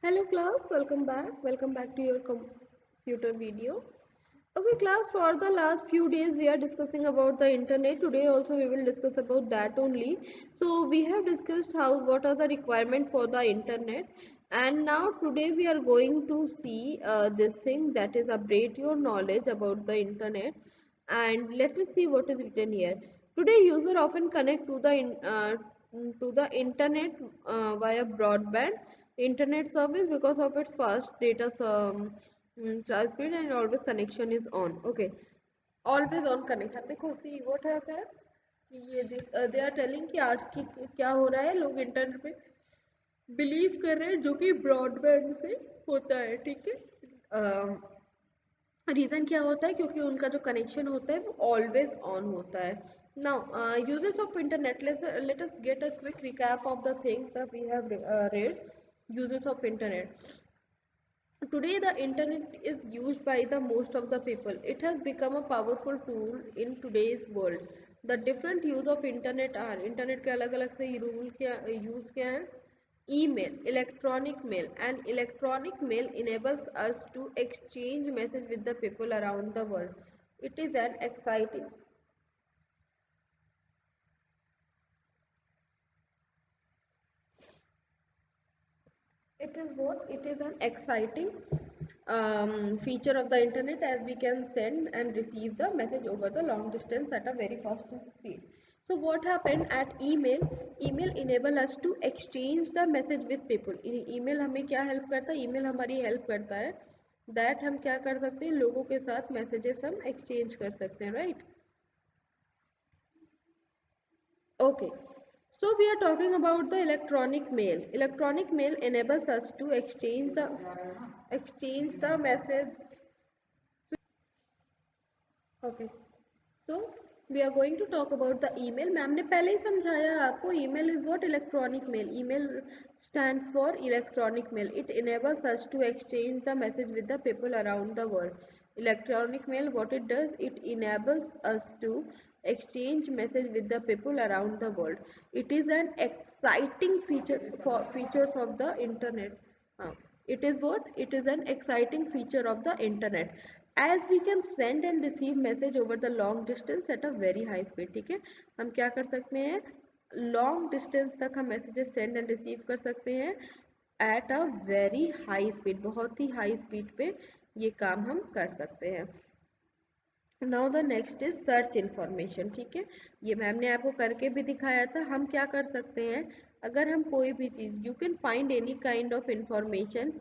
Hello class, welcome back. Welcome back to your computer video. Okay class, for the last few days we are discussing about the internet. Today also we will discuss about that only. So we have discussed what are the requirement for the internet, and now today we are going to see this thing, that is update your knowledge about the internet. And let us see what is written here. Today user often connect to the internet via broadband internet service because of its fast data charge speed, and always connection is on. Okay, always on connection. देखो, see what happened कि ये they are telling कि आज की क्या हो रहा है, लोग इंटरनेट पे बिलीव कर रहे हैं जो कि ब्रॉडबैंड से होता है, ठीक है। रीज़न क्या होता है, क्योंकि उनका जो कनेक्शन होता है वो ऑलवेज ऑन होता है। Now uses of internet, let us get a quick recap of the things that we have read. Uses of internet. Today the internet is used by the most of the people. It has become a powerful tool in today's world. The different use of internet are, internet के अलग अलग से rule क्या use क्या है। Email, electronic mail, and electronic mail enables us to exchange message with the people around the world. It is an exciting It is what? It is an exciting feature of the internet, as we can send and receive the message over the long distance at a very fast speed. So what happened at email? Email enable us to exchange the message with people. email हमें क्या help करता है? email हमारी help करता है that हम क्या कर सकते हैं, लोगों के साथ messages हम exchange कर सकते हैं, right? Okay, so we are talking about the electronic mail. Electronic mail enables us to exchange the message. Okay, so we are going to talk about the email. Ma'am ने पहले ही समझाया आपको, email is what? Electronic mail. Email stands for electronic mail. It enables us to exchange the message with the people around the world. Electronic mail, what it does, it enables us to exchange message with the people around the world. It is an exciting features of the internet. It is what? It is an exciting feature of the internet, as we can send and receive message over the long distance at a very high speed. ठीक है, हम क्या कर सकते हैं, long distance तक हम messages send and receive कर सकते हैं at a very high speed, बहुत ही हाई स्पीड पे ये काम हम कर सकते हैं। Now the next is search information. ठीक है, ये मैम ने आपको करके भी दिखाया था। हम क्या कर सकते हैं, अगर हम कोई भी चीज़, you can find any kind of information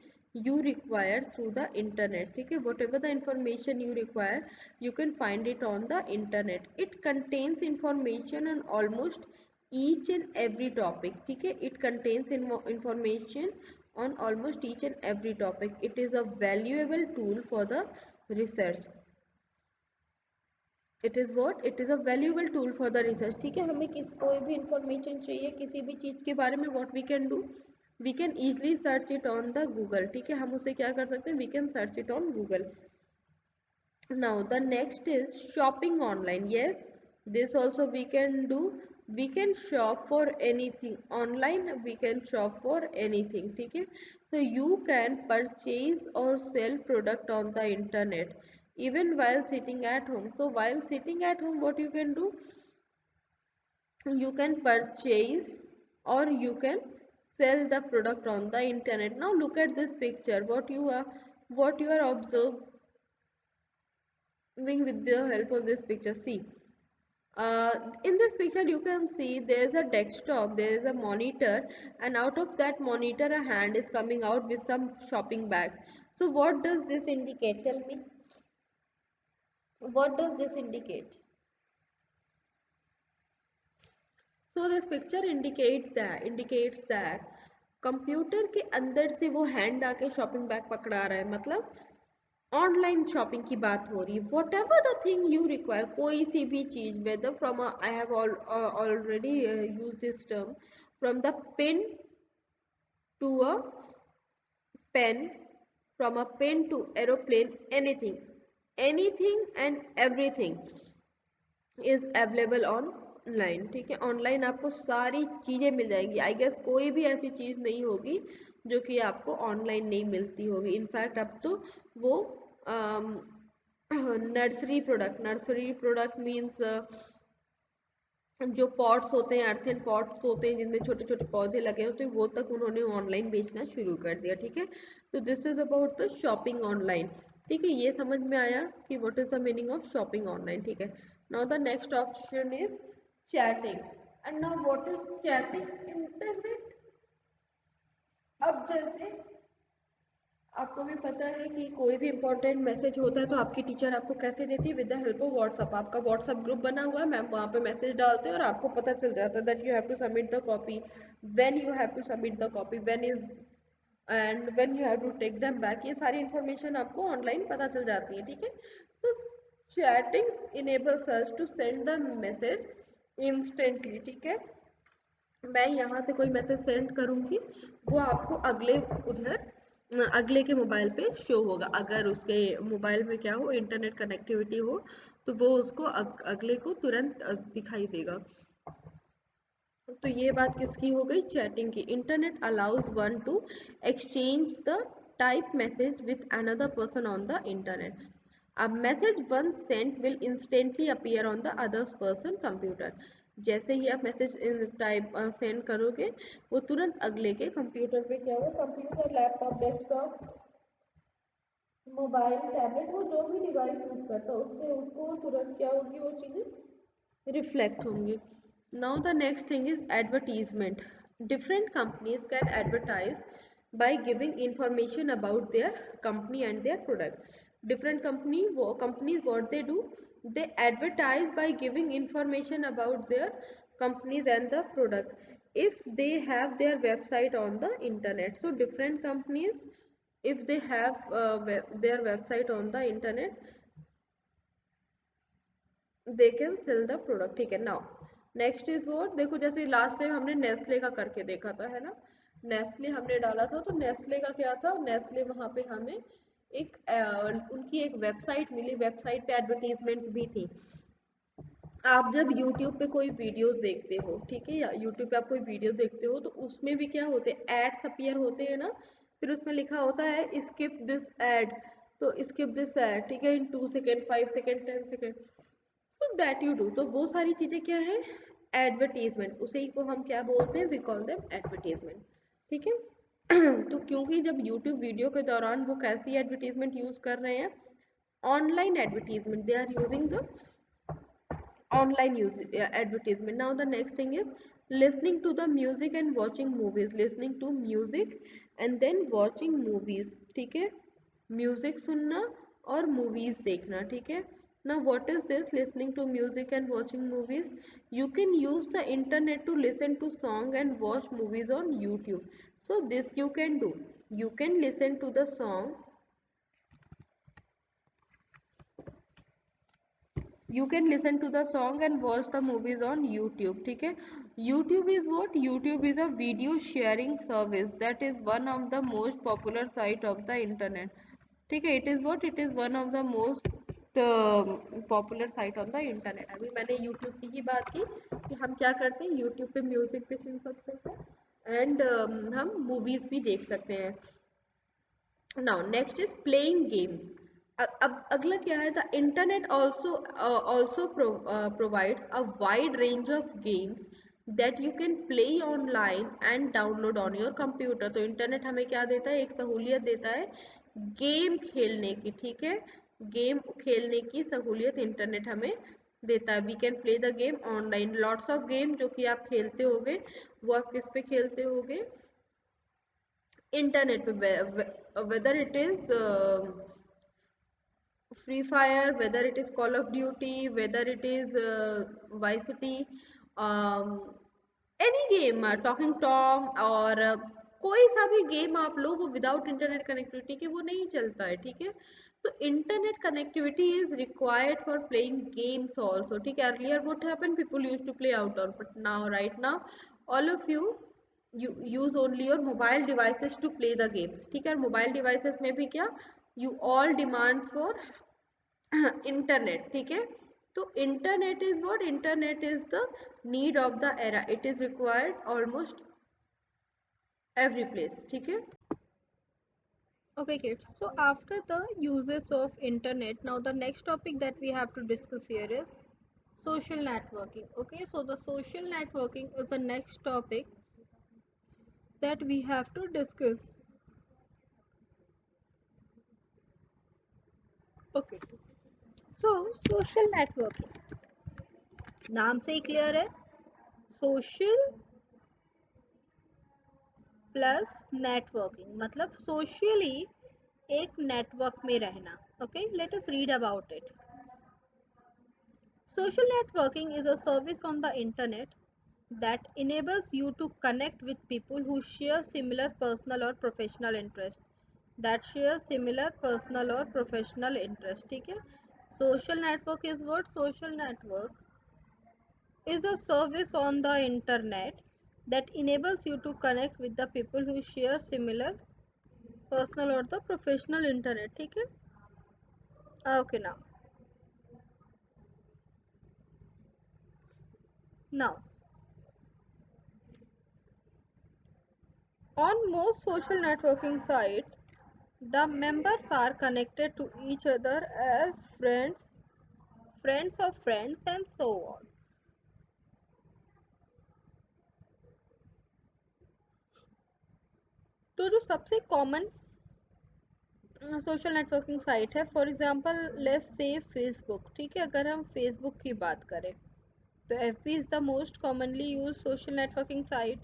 you require through the internet. ठीक है, whatever the information you require, you can find it on the internet. It contains information on almost each and every topic. ठीक है, it contains information on almost each and every topic. It is a valuable tool for the research. It is what? It is a valuable tool for the research. ठीक है, हमें कोई भी information चाहिए किसी भी चीज़ के बारे में, what we can do, we can easily search it on the Google. ठीक है, हम उसे क्या कर सकते हैं, we can search it on Google. Now the next is shopping online. Yes, this also we can do. We can shop for anything online, we can shop for anything. ठीक है, so you can purchase or sell product on the internet even while sitting at home. So while sitting at home, what you can do, you can purchase or you can sell the product on the internet. Now look at this picture, what you are observing with the help of this picture. See, in this picture you can see there is a desktop, there is a monitor, and out of that monitor a hand is coming out with some shopping bag. So what does this indicate, tell me, what does this indicate? So this picture indicates that computer के अंदर से वो hand आके shopping bag पकड़ा रहा है, मतलब online shopping की बात हो रही है। Whatever the thing you require, कोई सी भी चीज, whether from I have already use this term, from the pen to a pen, from a pen to aeroplane, anything and everything is available online. ठीक है, online आपको सारी चीज़ें मिल जाएंगी। आई गेस कोई भी ऐसी चीज़ नहीं होगी जो कि आपको ऑनलाइन नहीं मिलती होगी। इनफैक्ट अब तो वो नर्सरी प्रोडक्ट मीन्स जो पॉट्स होते हैं, अर्थन पॉट्स होते हैं जिनमें छोटे छोटे पौधे लगे होते हैं, वो तक उन्होंने ऑनलाइन बेचना शुरू कर दिया। ठीक है, तो this is about the shopping online. ठीक है, ये समझ में आया कि what is the meaning of shopping online. ठीक है, now the next option is chatting. And now what is chatting? Internet. अब जैसे आपको भी पता है कि कोई भी इंपॉर्टेंट मैसेज होता है तो आपकी टीचर आपको कैसे देती है? With the help of WhatsApp. आपका व्हाट्सअप ग्रुप बना हुआ है, मैम वहाँ पे मैसेज डालते हैं और आपको पता चल जाता है that you have to submit the copy, when you have to submit the copy, when is and when you have to take them back. ये सारी इन्फॉर्मेशन आपको ऑनलाइन पता चल जाती है। ठीक है, तो chatting enables us to send the message instantly. ठीक है, मैं यहाँ से कोई मैसेज सेंड करूँगी, वो आपको अगले के मोबाइल पे शो होगा। अगर उसके मोबाइल में क्या हो, इंटरनेट कनेक्टिविटी हो, तो वो उसको अगले को तुरंत दिखाई देगा। तो ये बात किसकी हो गई? चैटिंग की। Internet allows one two exchange the type message with another person on the internet. A message once sent will instantly appear on the other person computer। जैसे ही आप मैसेज टाइप सेंड करोगे, वो तुरंत अगले के कंप्यूटर पे क्या होगा? Computer, laptop, desktop, mobile, tablet, वो जो भी डिवाइस यूज करता है उससे उसको तुरंत क्या होगी? वो चीज़ें रिफ्लेक्ट होंगी। Now the next thing is advertisement. Different companies can advertise by giving information about their company and their product. Different companies what they do, they advertise by giving information about their companies and the product if they have their website on the internet. So different companies, if they have their website on the internet, they can sell the product. ठीक है, now next is what, देखो जैसे last time हमने Nestle का करके देखा था, है ना? नेस्ले हमने डाला था, तो नेस्ले का क्या था? नेस्ले वहाँ पे हमें एक उनकी एक वेबसाइट मिली, वेबसाइट पे एडवर्टीजमेंट्स भी थी। आप जब YouTube पे कोई वीडियोस देखते हो, ठीक है, या YouTube पे आप कोई वीडियो देखते हो, तो उसमें भी क्या होते हैं? एड्स अपीयर होते हैं ना, फिर उसमें लिखा होता है स्किप दिस एड। तो स्किप दिस एड, ठीक है, इन 2 second, 5 second, 10 second, so that you do. तो वो सारी चीज़ें क्या है? एडवर्टीजमेंट। उसे ही को हम क्या बोलते हैं? We call them advertisement. ठीक है, तो क्योंकि जब यूट्यूब वीडियो के दौरान वो कैसी एडवर्टीजमेंट यूज कर रहे हैं? Online advertisement, they are using the online use advertisement. Now the next thing is listening to the music and watching movies। listening to music and then watching movies। ठीक है, music सुनना और movies देखना। ठीक है, now what is this listening to music and watching movies? You can use the internet to listen to song and watch movies on YouTube। so this you can do, you can listen to the song, you can listen to the song and watch the movies on YouTube। ठीक है, YouTube is what? YouTube is a video sharing service that is one of the most popular site of the internet। ठीक है, it is what? It is one of the most popular site on the internet. अभी मैंने YouTube की ही बात की कि हम क्या करते हैं, यूट्यूब पे म्यूजिक भी सुन सकते हैं एंड हम मूवीज भी देख सकते हैं। Now next is playing games. अब अगला क्या है? The internet also provides a wide range of games that you can play online and download on your computer. तो इंटरनेट हमें क्या देता है? एक सहूलियत देता है गेम खेलने की। ठीक है, गेम खेलने की सहूलियत इंटरनेट हमें देता है। We can play the game online, lots of game जो कि आप खेलते होगे, वो आप किस पे खेलते होगे? इंटरनेट पे। Whether it is Free Fire, whether it is Call of Duty, whether it is Vice City, any game, Talking Tom, और कोई सा भी गेम आप लो, वो विदाउट इंटरनेट कनेक्टिविटी के वो नहीं चलता है। ठीक है, तो internet connectivity is required for playing games also. ठीक है, earlier what happened, people use to play outdoor, but now right now all of you use only your mobile devices to play the games। ठीक है, mobile devices में भी क्या, you all demand for internet। ठीक है, तो internet is what? Internet is the need of the era, it is required almost every place. ठीक है? Okay, kids. So after the uses of internet, now the next topic that we have to discuss here is social networking. Okay, so the social networking is the next topic that we have to discuss. Okay, so social networking, नाम से ही clear है, social plus networking, मतलब socially एक network में रहना. Okay, late us read about it. Social networking is a service on the internet that enables you to connect with people who share similar personal or professional interests. ठीक है. Social network is what? Social network is a service on the internet that enables you to connect with the people who share similar personal or the professional internet. ठीक है. Okay, now on most social networking sites, the members are connected to each other as friends, friends of friends, and so on. तो जो सबसे common social networking site है, for example let's say Facebook. ठीक है, अगर हम Facebook की बात करें तो F B is the most commonly use social networking site.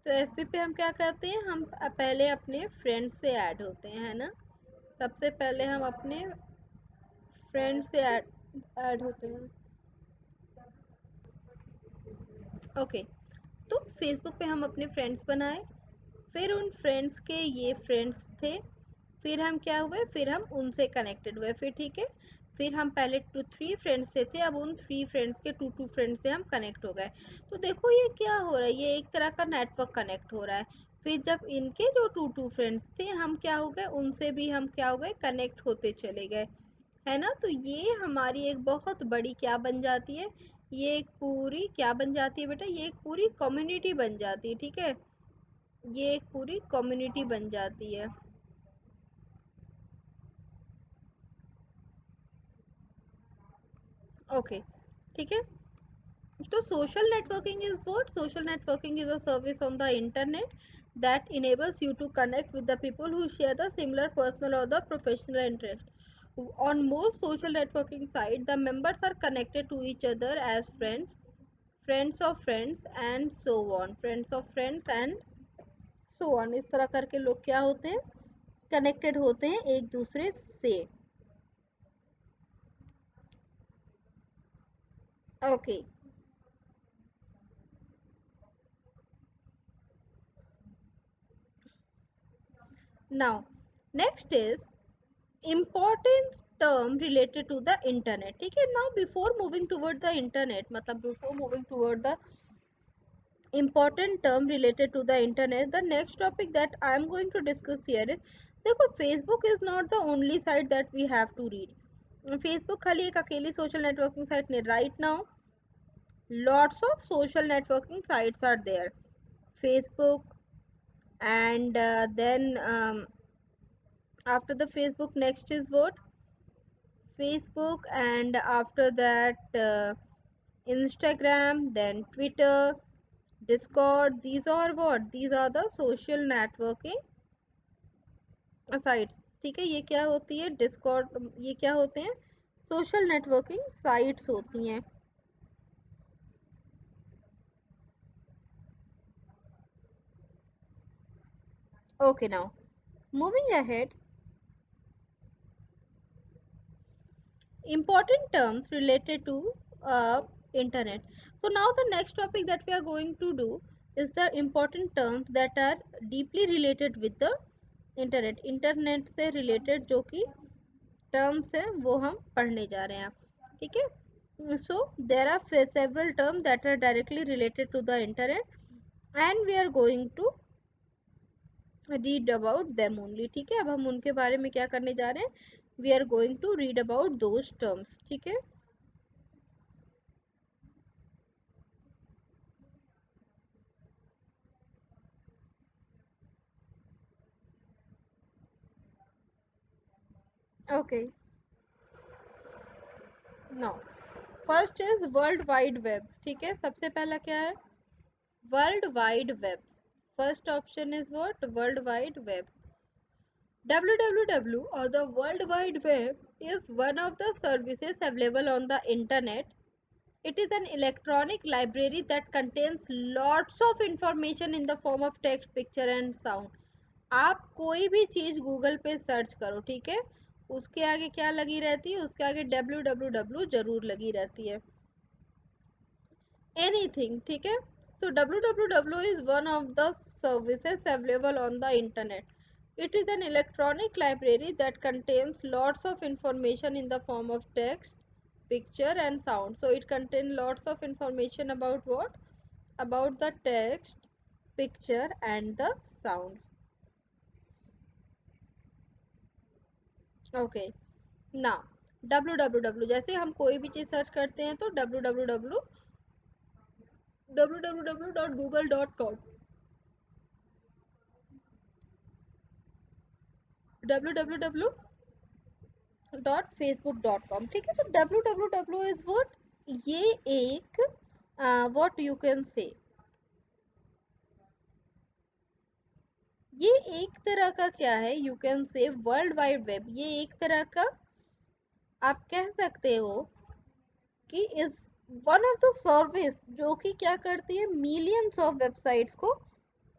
तो एफ बी पे हम क्या करते हैं, हम पहले अपने फ्रेंड्स से ऐड होते हैं, है ना. सबसे पहले हम अपने फ्रेंड से ऐड होते हैं. ओके, तो फेसबुक पे हम अपने फ्रेंड्स बनाए, फिर उन फ्रेंड्स के ये फ्रेंड्स थे, फिर हम क्या हुए, फिर हम उनसे कनेक्टेड हुए, फिर ठीक है, फिर हम पहले 3 फ्रेंड्स से थे, अब उन 3 फ्रेंड्स के 2 फ्रेंड्स से हम कनेक्ट हो गए. तो देखो ये क्या हो रहा है, ये एक तरह का नेटवर्क कनेक्ट हो रहा है. फिर जब इनके जो 2 फ्रेंड्स थे, हम क्या हो गए, उनसे भी हम क्या हो गए, कनेक्ट होते चले गए, है ना. तो ये हमारी एक बहुत बड़ी क्या बन जाती है, ये एक पूरी क्या बन जाती है बेटा, ये एक पूरी कम्युनिटी बन जाती है. ठीक है, ये एक पूरी कम्युनिटी बन जाती है. ओके, ठीक है. तो social networking is what, social networking is a service on the internet that enables you to connect with the people who share the similar personal or the professional interest. On most social networking sites, the members are connected to each other as friends, friends of friends, and so on. Friends of friends and so on. इस तरह करके लोग क्या होते हैं, connected होते हैं एक दूसरे से. Okay, now next is important term related to the internet. ठीक है, now before moving toward the internet, मतलब before moving toward the important term related to the internet, the next topic that I am going to discuss here is, देखो Facebook is not the only site that we have to read. Facebook खाली एक अकेली social networking site नहीं. Right now lots of social networking sites are there. Facebook, and then after the Facebook, next is what, Facebook, and after that Instagram, then Twitter, Discord. These are what, these are the social networking sites. ठीक है, ये क्या होती है, Discord, ये क्या होते हैं, सोशल नेटवर्किंग साइट्स होती हैं. Okay, now moving ahead, important terms related to internet. So now the next topic that we are going to do is the important terms that are deeply related with the internet से related जो कि terms है वो हम पढ़ने जा रहे हैं. ठीक है, so there are several terms that are directly related to the internet and we are going to read about them only. ठीक है, अब हम उनके बारे में क्या करने जा रहे हैं, we are going to read about those terms. ठीक है. Okay, now first is world wide web. ठीक है, सबसे पहला क्या है? World wide web. First option is what? World wide web. www or the world wide web is one of the services available on the internet. It is an electronic library that contains lots of information in the form of text, picture and sound. आप कोई भी चीज Google पे search करो, ठीक है, उसके आगे क्या लगी रहती है? उसके आगे www जरूर लगी रहती है. एनीथिंग, ठीक है. So www is one of the services available on the internet. It is an electronic library that contains lots of information in the form of text, picture and sound. So it contains lots of information about what? About the text, picture and the sound. Okay. Now www जैसे हम कोई भी चीज search करते हैं तो www.google.com, www.facebook.com. ठीक है, तो www इज व्हाट? ये एक व्हाट यू कैन से, ये एक तरह का क्या है? You can say world wide web. ये एक तरह का आप कह सकते हो कि is one of the service जो कि क्या करती है? मिलियंस ऑफ वेबसाइट्स को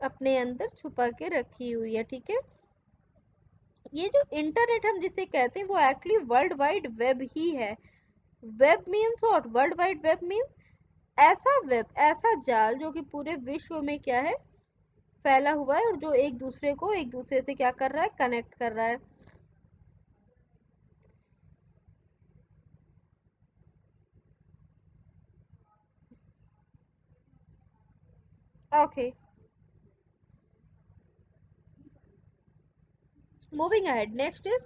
अपने अंदर छुपा के रखी हुई है. ठीक है, ये जो इंटरनेट हम जिसे कहते हैं वो एक्चुअली वर्ल्ड वाइड वेब ही है. Web means what? World wide web means ऐसा वेब, ऐसा जाल जो कि पूरे विश्व में क्या है? फैला हुआ है और जो एक दूसरे को एक दूसरे से क्या कर रहा है? कनेक्ट कर रहा है. Okay, moving ahead. Next is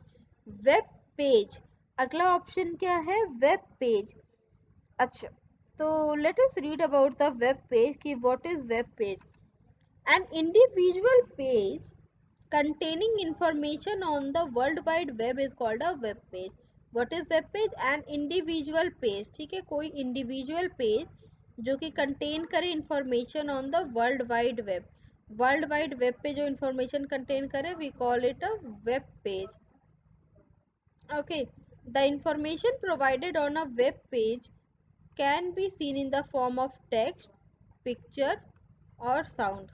web page. अगला ऑप्शन क्या है? Web page. अच्छा, तो let us read about the web page कि what is web page. An individual page containing information on the world wide web is called a web page. What is web page? An individual page. ठीक है, कोई individual page जो कि contain करे information on the world wide web. World wide web पे जो information contain करे we call it a web page. Okay, the information provided on a web page can be seen in the form of text, picture और sound.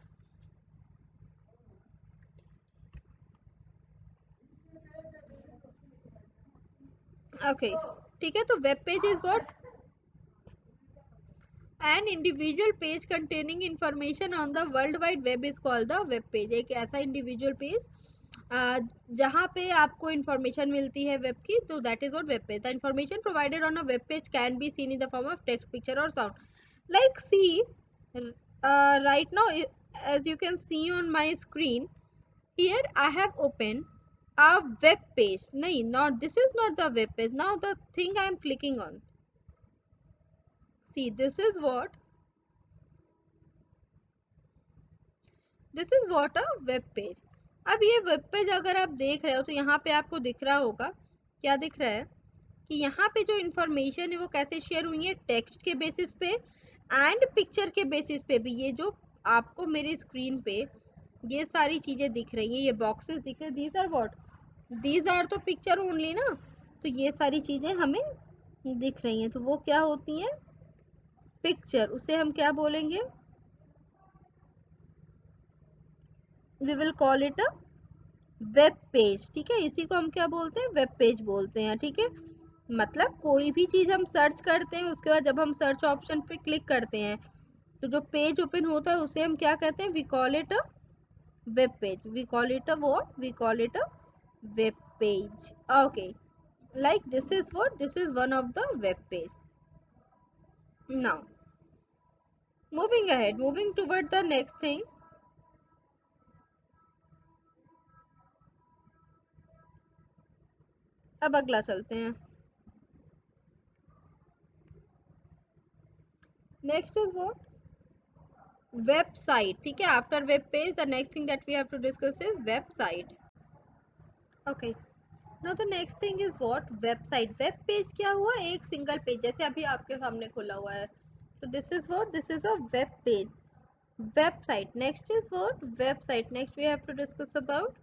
Okay, ठीक है, तो web page is what? An individual page containing information on the world wide web is called the web page. एक ऐसा individual page जहाँ पे आपको information मिलती है वेब की, तो that is what web page. The information provided on a web page can be seen in the form of text, picture और sound. Like see right now, as you can see on my screen, here I have opened a web page. No, not this is not the web page. Now the thing I am clicking on, see, this is what a web page. अब ये web page अगर आप देख रहे हो तो यहाँ पे आपको दिख रहा होगा, क्या दिख रहा है? कि यहाँ पे जो इंफॉर्मेशन है वो कैसे शेयर हुई है? टेक्स्ट के बेसिस पे एंड पिक्चर के बेसिस पे भी. ये जो आपको मेरी स्क्रीन पे ये सारी चीजें दिख रही हैं, ये बॉक्सेस दिख रहे हैं, these are what? These are तो पिक्चर ओनली ना. तो ये सारी चीजें हमें दिख रही हैं, तो वो क्या होती हैं? पिक्चर. उसे हम क्या बोलेंगे? We will call it a web page. ठीक है, इसी को हम क्या बोलते हैं? वेब पेज बोलते हैं. ठीक है, मतलब कोई भी चीज हम सर्च करते हैं उसके बाद जब हम सर्च ऑप्शन पे क्लिक करते हैं तो जो पेज ओपन होता है उसे हम क्या कहते हैं? We call it a web page. We call it a what? We call it a web page. Okay, like this is what? This is one of the web page. Now moving ahead, moving toward the next thing. अब अगला चलते हैं. Next is what? Website. ठीक है, after web page the next thing that we have to discuss is website. Okay, now the next thing is what, website. Web page क्या हुआ, एक single page, जैसे अभी आपके सामने खुला हुआ है, तो this is what, this is a web page. Website next is what, website next we have to discuss about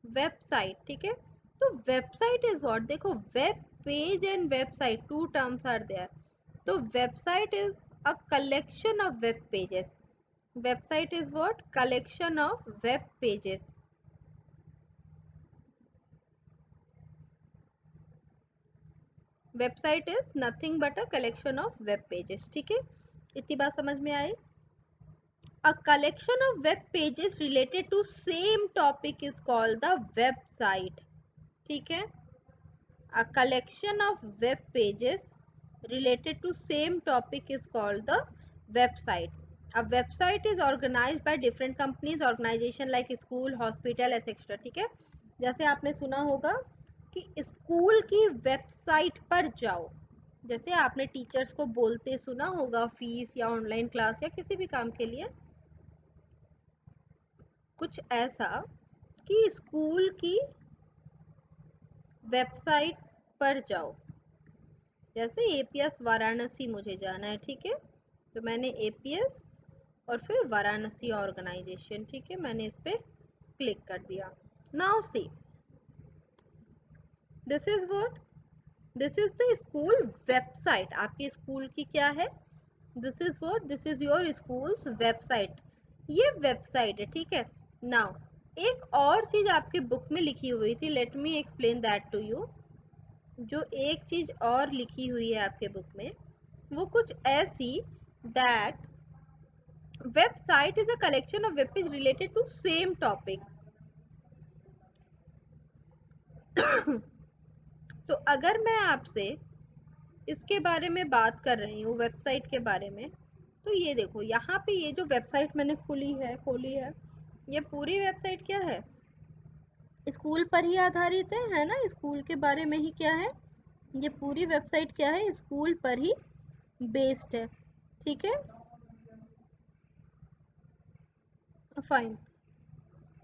website, ठीक है। तो वेबसाइट इज व्हाट, देखो web page and website two terms are there. तो website is a collection of web pages. Website is what, collection of web pages. Website is nothing but a collection of web pages, ठीक है। इतनी बात समझ में आई। A collection of web pages related to same topic is called the website, ठीक है। A collection of web pages related to same topic is called the website. A website is organized by different companies, organization like school, hospital, etc. ठीक है। जैसे आपने सुना होगा कि school की वेबसाइट पर जाओ, जैसे आपने टीचर्स को बोलते सुना होगा फीस या ऑनलाइन क्लास या किसी भी काम के लिए, कुछ ऐसा कि स्कूल की वेबसाइट पर जाओ। जैसे एपीएस वाराणसी मुझे जाना है, ठीक है, तो मैंने एपीएस और फिर वाराणसी ऑर्गेनाइजेशन, ठीक है, मैंने इस पे क्लिक कर दिया। Now see, this is what, this is the school website. आपके स्कूल की क्या है, this is what, this is your schools website. ये वेबसाइट है, ठीक है। नाउ एक और चीज आपकी बुक में लिखी हुई थी, let me explain that to you. जो एक चीज और लिखी हुई है आपके बुक में, वो कुछ ऐसी, that website is a collection of web page related to same topic. तो अगर मैं आपसे इसके बारे में बात कर रही हूँ, वेबसाइट के बारे में, तो ये देखो यहाँ पे ये जो वेबसाइट मैंने खोली है, ये पूरी वेबसाइट क्या है, स्कूल पर ही आधारित है ना, स्कूल के बारे में ही क्या है, ये पूरी वेबसाइट क्या है, स्कूल पर ही बेस्ड है, ठीक है, फाइन।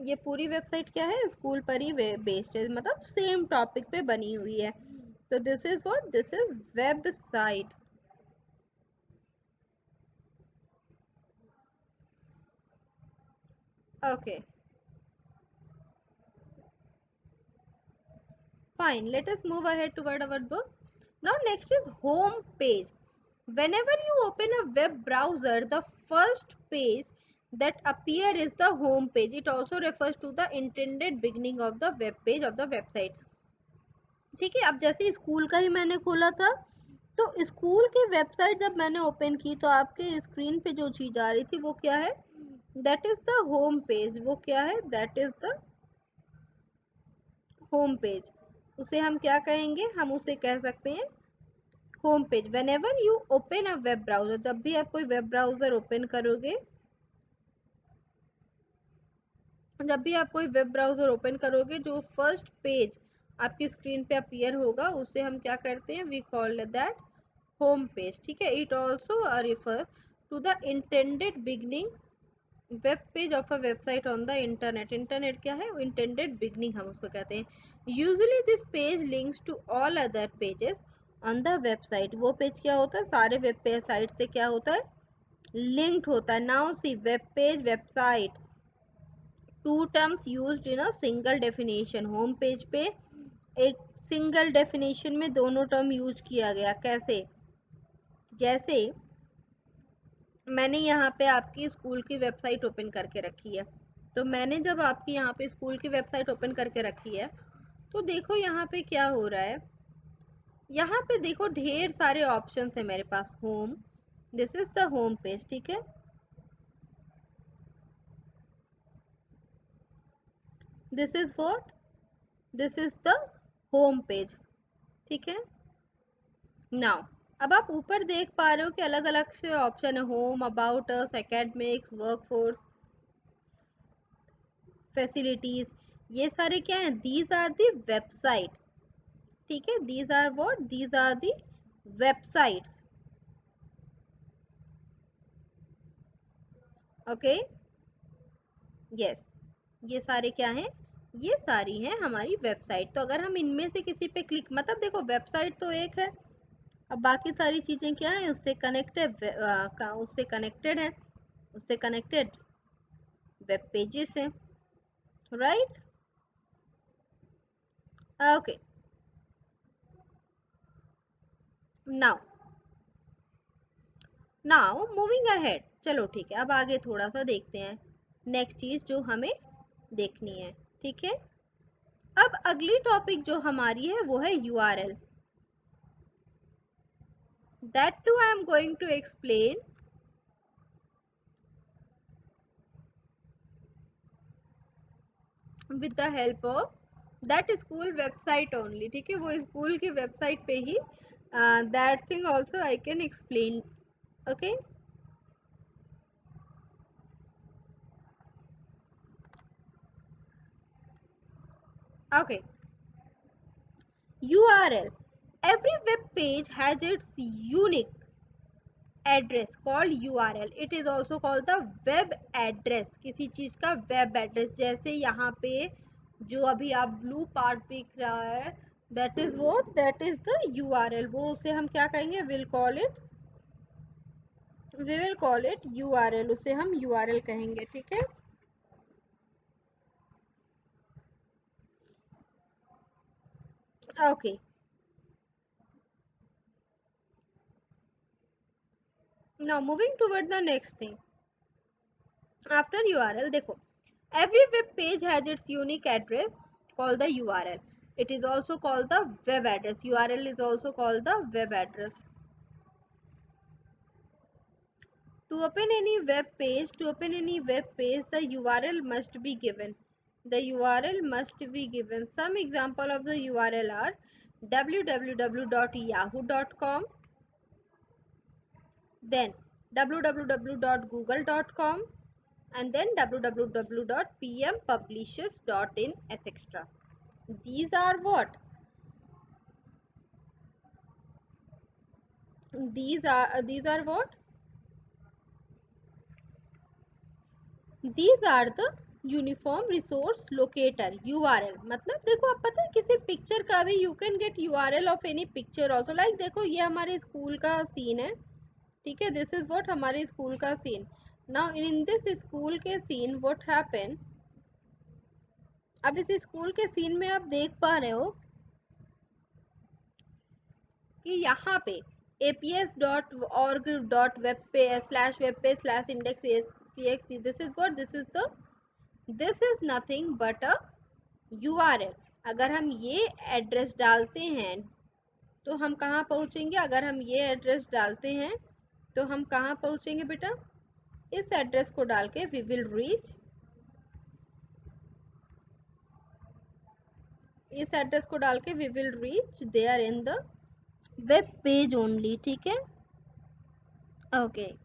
ये पूरी वेबसाइट क्या है, स्कूल पर ही बेस्ड है, मतलब सेम टॉपिक पे बनी हुई है। तो this is what, this is website. Okay, fine, let us move ahead toward our book. Now next is home page. Whenever you open a web browser, the first page that appear is the home page. It also refers to the intended beginning of the web page of the website, ठीक है। अब जैसे school का ही मैंने खोला था, तो school की वेबसाइट जब मैंने ओपन की तो आपके स्क्रीन पे जो चीज आ रही थी वो क्या है, that is the home page. वो क्या है, that is the home page. उसे हम क्या कहेंगे, हम उसे कह सकते हैं home page. When ever you open a web browser, जब भी आप कोई वेब ब्राउजर ओपन करोगे, जब भी आप कोई वेब ब्राउजर ओपन करोगे, जो फर्स्ट पेज आपकी स्क्रीन पे अपीयर होगा उसे हम क्या करते हैं, we called that home page, ठीक है। It also refer to the intended beginning web page of a website on the internet. Internet क्या है, इंटेंडेड बिगनिंग हम उसको कहते हैं। Usually this page links to all other pages on the website. वो page क्या होता है, सारे वेब पेज साइट से क्या होता है, लिंक्ड होता है। Now see, web page, website, two terms used in a single definition. Home page पे एक सिंगल डेफिनेशन में दोनों टर्म यूज किया गया, कैसे, जैसे मैंने यहाँ पे आपकी स्कूल की वेबसाइट ओपन करके रखी है, तो मैंने जब आपकी यहाँ पे स्कूल की वेबसाइट ओपन करके रखी है, तो देखो यहाँ पे क्या हो रहा है, यहाँ पे देखो ढेर सारे ऑप्शंस है मेरे पास। Home, this is the home page, ठीक है। This is what, this is the home page, ठीक है। नाउ अब आप ऊपर देख पा रहे हो कि अलग अलग से ऑप्शन है, home, about us, academics, workforce, facilities, ये सारे क्या है, दीज आर दी वेबसाइट, ठीक है। These are what, these are the websites, okay, yes, ये सारे क्या हैं, ये सारी हैं हमारी वेबसाइट। तो अगर हम इनमें से किसी पे क्लिक, मतलब देखो वेबसाइट तो एक है, अब बाकी सारी चीजें क्या है, उससे कनेक्टेड है, उससे कनेक्टेड वेब पेजेस हैं, right. Okay, now now moving ahead, चलो ठीक है, अब आगे थोड़ा सा देखते हैं नेक्स्ट चीज जो हमें देखनी है, ठीक है। अब अगली टॉपिक जो हमारी है वो है URL. That too I am going to explain with the help of that school website only, ठीक है, वो स्कूल की वेबसाइट पे ही that thing also I can explain, okay. Okay, URL, every web page has its unique address called URL. It is also called the web address, किसी चीज का web address। जैसे यहाँ पे जो अभी आप blue part दिख रहा है, that is what, that is the URL। वो उसे हम क्या कहेंगे, we will call it URL, उसे हम URL कहेंगे, ठीक है। Okay, now moving toward the next thing after URL, देखो, every web page has its unique address called the URL. It is also called the web address. URL is also called the web address. To open any web page, the URL must be given. The URL must be given. Some example of the URL are www.yahoo.com, then www.google.com, and then www.pmpublishers.in, etc. These are what? These are what? These are the uniform resource locator, URL। मतलब देखो, आप पता है किसी picture का भी you can get URL of any picture also. Like देखो, ये हमारे स्कूल का सीन है, ठीक है, दिस इज व्हाट हमारे स्कूल का सीन। नाउ इन दिस स्कूल के सीन व्हाट हैपन, अब इस स्कूल के सीन में आप देख पा रहे हो कि यहाँ पे aps.org.web पे /web पे /index.php, this is nothing but a URL। अगर हम ये एड्रेस डालते हैं तो हम कहाँ पहुँचेंगे, अगर हम ये एड्रेस डालते हैं तो हम कहाँ पहुँचेंगे बेटा, इस एड्रेस को डाल के वी विल रीच, इस एड्रेस को डाल के we will reach there in the web page only, ठीक है। Okay,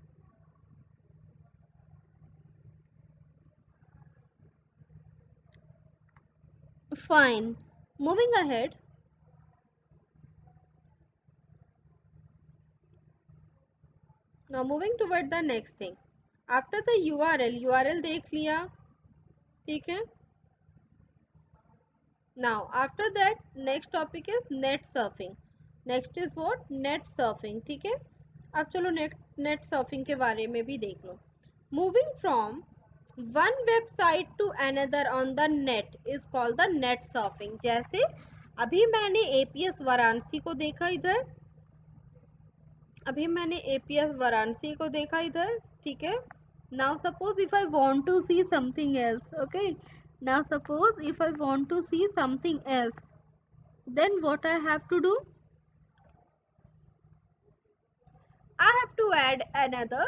fine, moving ahead. Now moving toward the next thing after the URL देख लिया, ठीक है। Now after that next topic is net surfing. Next is what, net surfing, ठीक है। अब चलो नेट सर्फिंग के बारे में भी देख लो। Moving from one website to another on the net is called the net surfing. जैसे अभी मैंने APS वाराणसी को देखा इधर, ठीक है। Now suppose if I want to see something else, okay, now suppose if I want to see something else, then what I have to do, I have to add another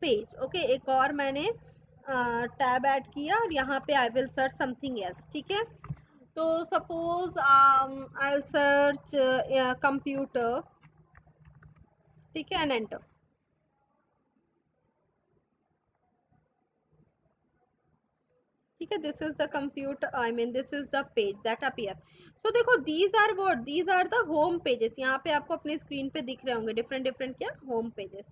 page, okay। एक और मैंने tab add किया और यहाँ पे I will search something else, ठीक है। तो सपोज I'll search कंप्यूटर, ठीक है, एंड एंटर, ठीक है। This is the computer, I mean this is the page that appear. So देखो, these are the home pages. यहाँ पे आपको अपने स्क्रीन पे दिख रहे होंगे डिफरेंट डिफरेंट क्या, होम पेजेस,